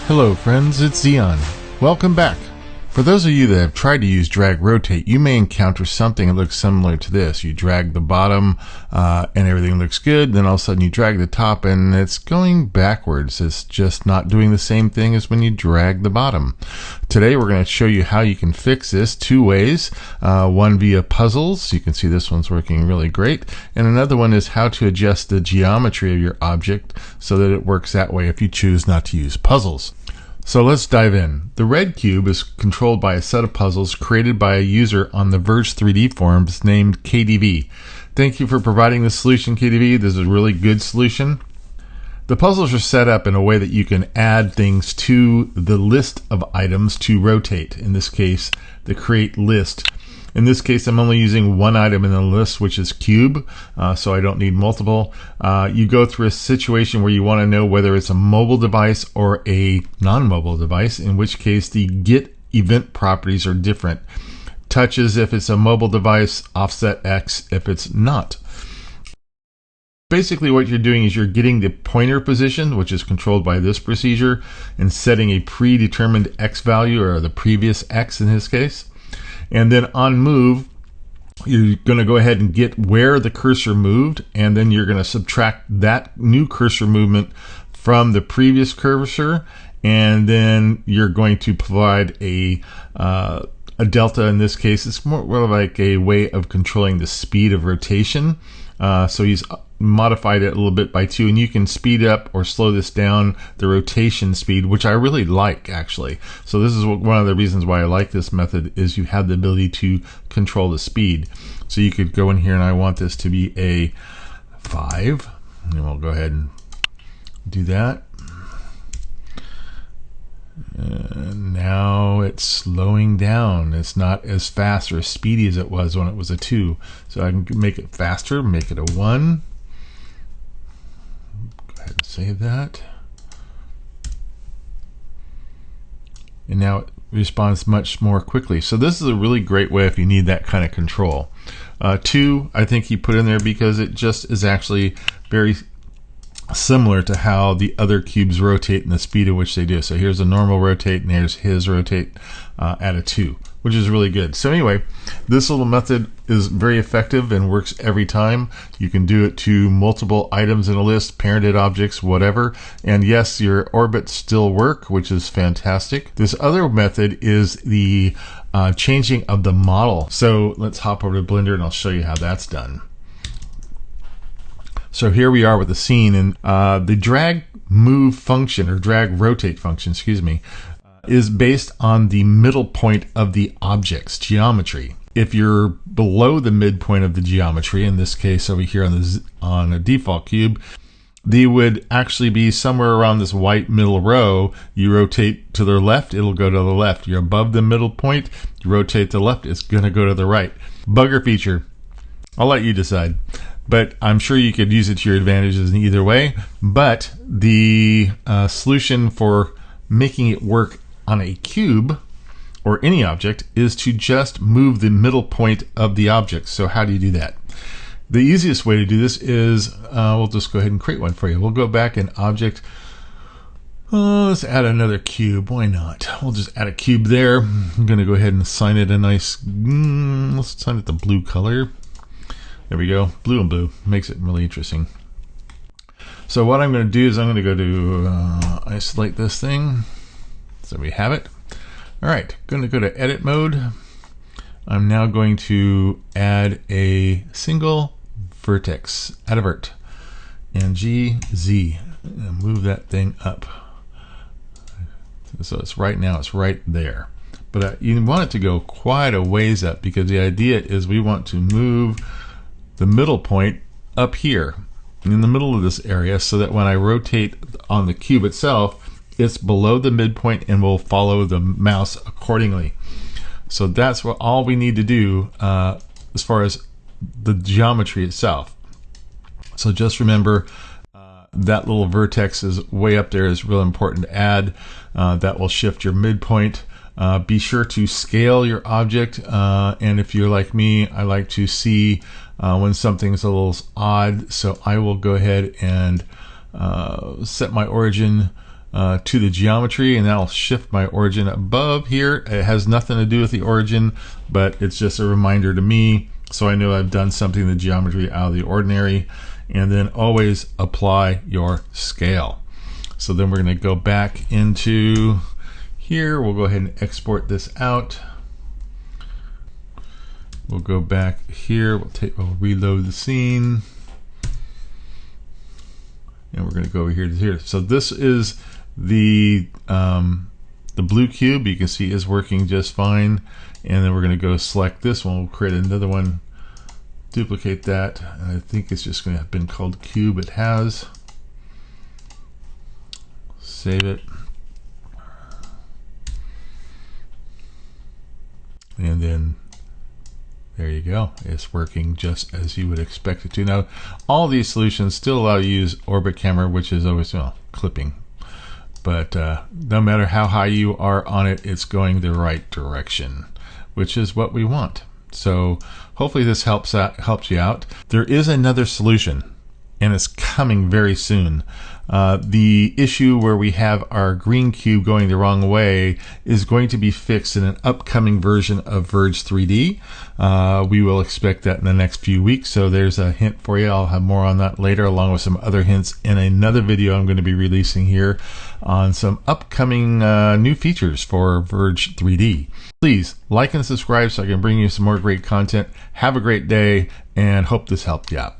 Hello friends, it's Xeon. Welcome back. For those of you that have tried to use drag rotate, you may encounter something that looks similar to this. You drag the bottom and everything looks good, then all of a sudden you drag the top and it's going backwards. It's just not doing the same thing as when you drag the bottom. Today we're going to show you how you can fix this two ways. One via puzzles. You can see this one's working really great. And another one is how to adjust the geometry of your object so that it works that way if you choose not to use puzzles. So let's dive in. The red cube is controlled by a set of puzzles created by a user on the Verge3d forums named KDV. Thank you for providing the solution, KDV. This is a really good solution. The puzzles are set up in a way that you can add things to the list of items to rotate. In this case, the create list. In this case, I'm only using one item in the list, which is cube, so I don't need multiple. You go through a situation where you want to know whether it's a mobile device or a non-mobile device, in which case the get event properties are different. Touches if it's a mobile device, offset X if it's not. Basically what you're doing is you're getting the pointer position, which is controlled by this procedure, and setting a predetermined X value, or the previous X in this case. And then on move, you're going to go ahead and get where the cursor moved, and then you're going to subtract that new cursor movement from the previous cursor, and then you're going to provide a delta. In this case, it's more like a way of controlling the speed of rotation. So he's modified it a little bit by 2, and you can speed up or slow this down, the rotation speed, which I really like actually. So this is one of the reasons why I like this method, is you have the ability to control the speed. So you could go in here and I want this to be a 5, and we'll go ahead and do that. And now it's slowing down. It's not as fast or as speedy as it was when it was a 2. So I can make it faster, make it a 1. Go ahead and save that. And now it responds much more quickly. So this is a really great way if you need that kind of control. 2, I think he put in there because it just is actually very similar to how the other cubes rotate and the speed at which they do. So here's a normal rotate, and here's his rotate at a 2, which is really good. So anyway, this little method is very effective and works every time. You can do it to multiple items in a list, parented objects, whatever. And yes, your orbits still work, which is fantastic. This other method is the changing of the model. So let's hop over to Blender and I'll show you how that's done. So here we are with the scene, and the drag move function, or drag rotate function, excuse me, is based on the middle point of the object's geometry. If you're below the midpoint of the geometry, in this case over here on a default cube, they would actually be somewhere around this white middle row. You rotate to the left, it'll go to the left. You're above the middle point, you rotate to the left, it's going to go to the right. Bugger feature. I'll let you decide. But I'm sure you could use it to your advantages in either way. But the solution for making it work on a cube or any object is to just move the middle point of the object. So how do you do that? The easiest way to do this is, we'll just go ahead and create one for you. We'll go back in Object. Let's add another cube. Why not? We'll just add a cube there. I'm going to go ahead and assign it a nice, let's assign it the blue color. There we go, blue and blue. Makes it really interesting. So what I'm going to do is I'm going to go to isolate this thing. So we have it. All right, going to go to edit mode. I'm now going to add a single vertex, add a vert, and GZ, and move that thing up. So it's right now, it's right there. But you want it to go quite a ways up, because the idea is we want to move the middle point up here in the middle of this area, so that when I rotate on the cube itself, it's below the midpoint and will follow the mouse accordingly. So that's what all we need to do as far as the geometry itself. So just remember that little vertex is way up there is real important to add. That will shift your midpoint. Be sure to scale your object, and if you're like me, I like to see when something's a little odd, so I will go ahead and set my origin to the geometry, and that'll shift my origin above here. It has nothing to do with the origin, but it's just a reminder to me, so I know I've done something in the geometry out of the ordinary. And then always apply your scale. So then we're going to go back into here. We'll go ahead and export this out. We'll go back here. We'll reload the scene. And we're going to go over here to here. So this is the blue cube. You can see is working just fine. And then we're going to go select this one. We'll create another one. Duplicate that, and I think it's just going to have been called cube. It has. Save it, and then there you go. It's working just as you would expect it to. Now, all these solutions still allow you to use orbit camera, which is always clipping, but no matter how high you are on it, it's going the right direction, which is what we want. So hopefully this helps you out. There is another solution, and it's coming very soon. The issue where we have our green cube going the wrong way is going to be fixed in an upcoming version of Verge3d. We will expect that in the next few weeks, so there's a hint for you. I'll have more on that later, along with some other hints in another video I'm going to be releasing here on some upcoming new features for Verge3d. Please like and subscribe so I can bring you some more great content. Have a great day, and hope this helped you out.